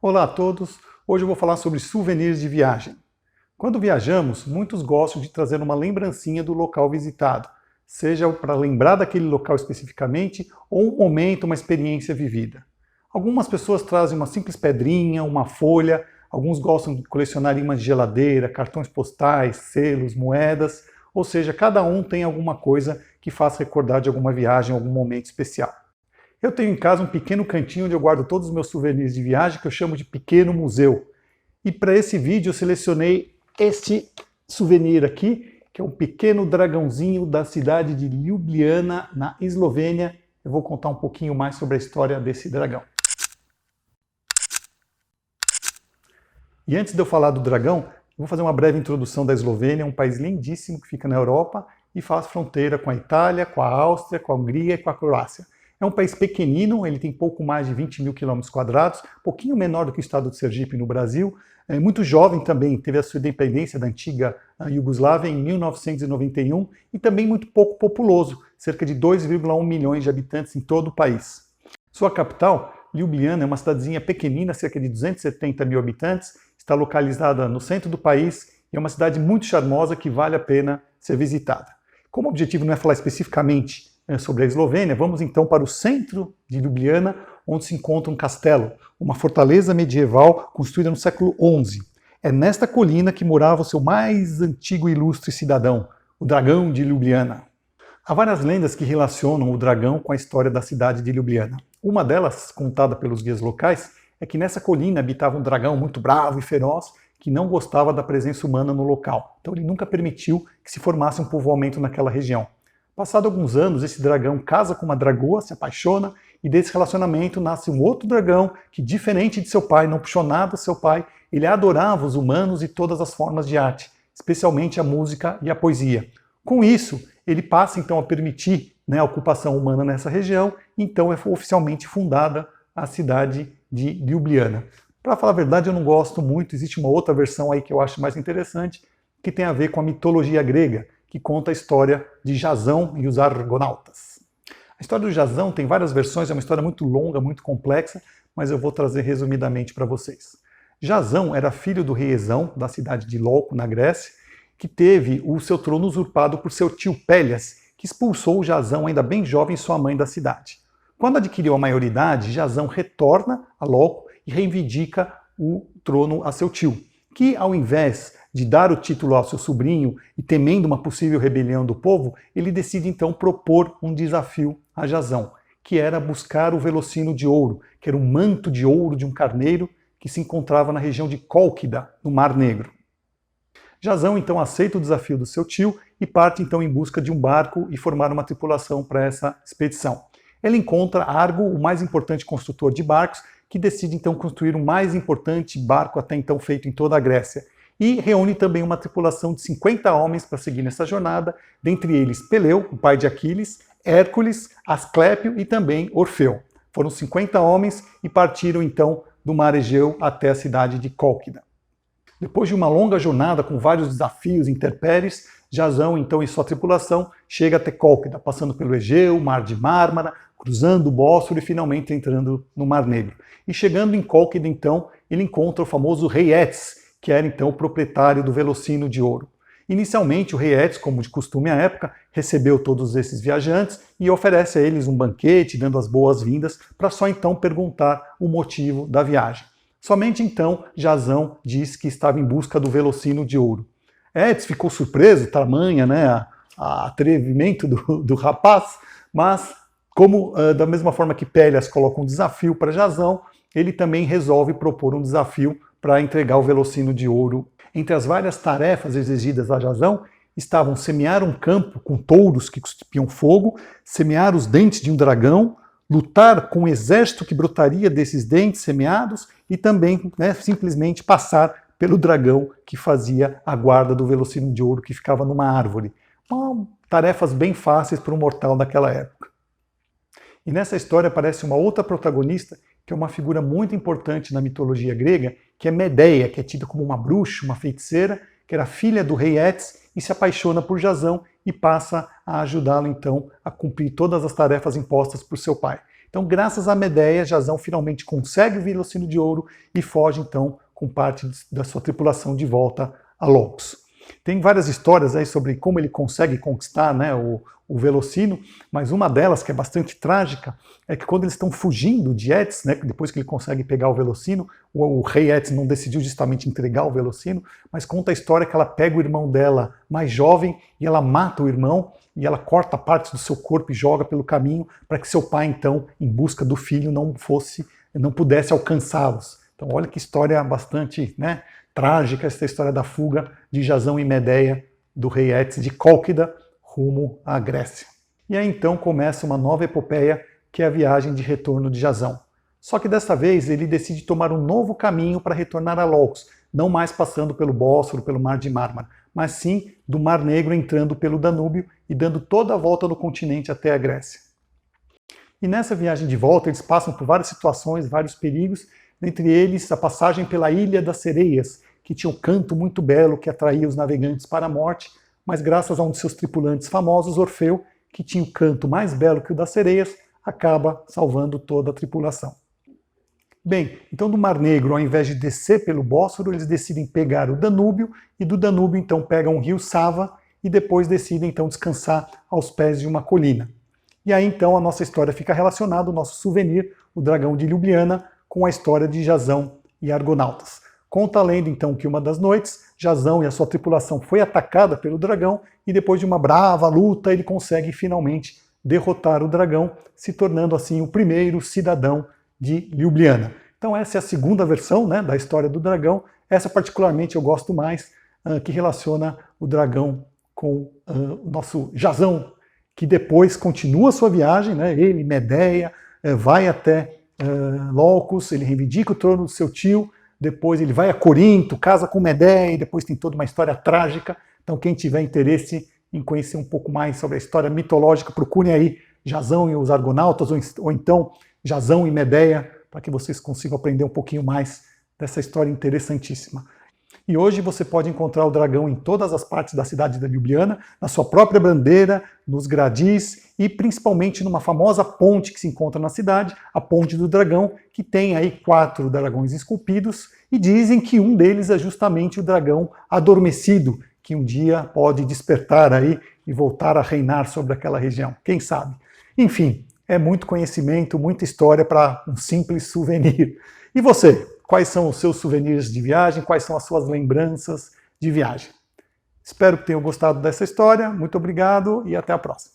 Olá a todos! Hoje eu vou falar sobre souvenirs de viagem. Quando viajamos, muitos gostam de trazer uma lembrancinha do local visitado, seja para lembrar daquele local especificamente ou um momento, uma experiência vivida. Algumas pessoas trazem uma simples pedrinha, uma folha, alguns gostam de colecionar imãs de geladeira, cartões postais, selos, moedas, ou seja, cada um tem alguma coisa que faça recordar de alguma viagem, algum momento especial. Eu tenho em casa um pequeno cantinho onde eu guardo todos os meus souvenirs de viagem, que eu chamo de pequeno museu. E para esse vídeo eu selecionei este souvenir aqui, que é um pequeno dragãozinho da cidade de Ljubljana, na Eslovênia. Eu vou contar um pouquinho mais sobre a história desse dragão. E antes de eu falar do dragão, eu vou fazer uma breve introdução da Eslovênia, um país lindíssimo que fica na Europa e faz fronteira com a Itália, com a Áustria, com a Hungria e com a Croácia. É um país pequenino, ele tem pouco mais de 20 mil quilômetros quadrados, pouquinho menor do que o estado de Sergipe no Brasil. É muito jovem também, teve a sua independência da antiga Iugoslávia em 1991 e também muito pouco populoso, cerca de 2,1 milhões de habitantes em todo o país. Sua capital, Ljubljana, é uma cidadezinha pequenina, cerca de 270 mil habitantes, está localizada no centro do país e é uma cidade muito charmosa que vale a pena ser visitada. Como o objetivo não é falar especificamente sobre a Eslovênia, vamos então para o centro de Ljubljana, onde se encontra um castelo, uma fortaleza medieval construída no século XI. É nesta colina que morava o seu mais antigo e ilustre cidadão, o dragão de Ljubljana. Há várias lendas que relacionam o dragão com a história da cidade de Ljubljana. Uma delas, contada pelos guias locais, é que nessa colina habitava um dragão muito bravo e feroz que não gostava da presença humana no local. Então ele nunca permitiu que se formasse um povoamento naquela região. Passado alguns anos, esse dragão casa com uma dragoa, se apaixona, e desse relacionamento nasce um outro dragão que, diferente de seu pai, não puxou nada do seu pai, ele adorava os humanos e todas as formas de arte, especialmente a música e a poesia. Com isso, ele passa então a permitir a ocupação humana nessa região, então é oficialmente fundada a cidade de Ljubljana. Para falar a verdade, eu não gosto muito, existe uma outra versão aí que eu acho mais interessante, que tem a ver com a mitologia grega, que conta a história de Jasão e os Argonautas. A história do Jasão tem várias versões, é uma história muito longa, muito complexa, mas eu vou trazer resumidamente para vocês. Jasão era filho do rei Esão, da cidade de Lóco, na Grécia, que teve o seu trono usurpado por seu tio Pélias, que expulsou Jasão ainda bem jovem sua mãe da cidade. Quando adquiriu a maioridade, Jasão retorna a Lóco e reivindica o trono a seu tio, que ao invés de dar o título ao seu sobrinho e temendo uma possível rebelião do povo, ele decide então propor um desafio a Jasão, que era buscar o velocino de ouro, que era um manto de ouro de um carneiro que se encontrava na região de Cólquida, no Mar Negro. Jasão então aceita o desafio do seu tio e parte então em busca de um barco e formar uma tripulação para essa expedição. Ele encontra Argo, o mais importante construtor de barcos, que decide então construir o mais importante barco até então feito em toda a Grécia, e reúne também uma tripulação de 50 homens para seguir nessa jornada, dentre eles Peleu, o pai de Aquiles, Hércules, Asclépio e também Orfeu. Foram 50 homens e partiram então do mar Egeu até a cidade de Cólquida. Depois de uma longa jornada com vários desafios e intempéries, Jasão então e sua tripulação chega até Cólquida, passando pelo Egeu, Mar de Mármara, cruzando o Bósforo e finalmente entrando no Mar Negro. E chegando em Cólquida então, ele encontra o famoso rei Étis, que era então o proprietário do velocino de ouro. Inicialmente, o rei Étis, como de costume à época, recebeu todos esses viajantes e oferece a eles um banquete, dando as boas-vindas, para só então perguntar o motivo da viagem. Somente então, Jasão diz que estava em busca do velocino de ouro. Étis ficou surpreso, tamanha atrevimento do rapaz, mas como da mesma forma que Pélias coloca um desafio para Jasão, ele também resolve propor um desafio para entregar o velocino de ouro. Entre as várias tarefas exigidas a Jasão, estavam semear um campo com touros que cuspiam fogo, semear os dentes de um dragão, lutar com o exército que brotaria desses dentes semeados e também simplesmente passar pelo dragão que fazia a guarda do velocino de ouro que ficava numa árvore. Tarefas bem fáceis para um mortal daquela época. E nessa história aparece uma outra protagonista, que é uma figura muito importante na mitologia grega, que é Medeia, que é tida como uma bruxa, uma feiticeira, que era filha do rei Étis e se apaixona por Jasão e passa a ajudá-lo então a cumprir todas as tarefas impostas por seu pai. Então, graças a Medeia, Jazão finalmente consegue o Velocino de Ouro e foge, então, com parte da sua tripulação de volta a Logos. Tem várias histórias aí sobre como ele consegue conquistar, né, o Velocino, mas uma delas, que é bastante trágica, é que quando eles estão fugindo de Étis, né, depois que ele consegue pegar o Velocino, o rei Étis não decidiu justamente entregar o Velocino, mas conta a história que ela pega o irmão dela mais jovem e ela mata o irmão e ela corta partes do seu corpo e joga pelo caminho para que seu pai, então, em busca do filho, não pudesse alcançá-los. Então olha que história bastante, né, trágica essa história da fuga de Jazão e Medeia do rei Étis de Cólquida rumo à Grécia. E aí então começa uma nova epopeia, que é a viagem de retorno de Jazão. Só que dessa vez ele decide tomar um novo caminho para retornar a Logos, não mais passando pelo Bósforo, pelo Mar de Mármara, mas sim do Mar Negro entrando pelo Danúbio e dando toda a volta no continente até a Grécia. E nessa viagem de volta eles passam por várias situações, vários perigos, entre eles a passagem pela Ilha das Sereias, que tinha um canto muito belo que atraía os navegantes para a morte, mas graças a um de seus tripulantes famosos, Orfeu, que tinha o canto mais belo que o das sereias, acaba salvando toda a tripulação. Bem, então do Mar Negro, ao invés de descer pelo Bósforo, eles decidem pegar o Danúbio, e do Danúbio então pegam o rio Sava, e depois decidem então descansar aos pés de uma colina. E aí então a nossa história fica relacionada, o nosso souvenir, o dragão de Ljubljana, com a história de Jazão e Argonautas. Conta a lenda, então, que uma das noites, Jazão e a sua tripulação foi atacada pelo dragão e depois de uma brava luta ele consegue finalmente derrotar o dragão, se tornando assim o primeiro cidadão de Ljubljana. Então essa é a segunda versão, né, da história do dragão. Essa particularmente eu gosto mais, que relaciona o dragão com o nosso Jazão, que depois continua a sua viagem, né, ele, Medeia, vai até Locos, ele reivindica o trono do seu tio, depois ele vai a Corinto, casa com Medeia, e depois tem toda uma história trágica. Então quem tiver interesse em conhecer um pouco mais sobre a história mitológica, procurem aí Jazão e os Argonautas, ou então Jazão e Medeia, para que vocês consigam aprender um pouquinho mais dessa história interessantíssima. E hoje você pode encontrar o dragão em todas as partes da cidade da Ljubljana, na sua própria bandeira, nos gradis e principalmente numa famosa ponte que se encontra na cidade, a Ponte do Dragão, que tem aí 4 dragões esculpidos e dizem que um deles é justamente o dragão adormecido, que um dia pode despertar aí e voltar a reinar sobre aquela região, quem sabe. Enfim, é muito conhecimento, muita história para um simples souvenir. E você? Quais são os seus souvenirs de viagem? Quais são as suas lembranças de viagem? Espero que tenham gostado dessa história. Muito obrigado e até a próxima.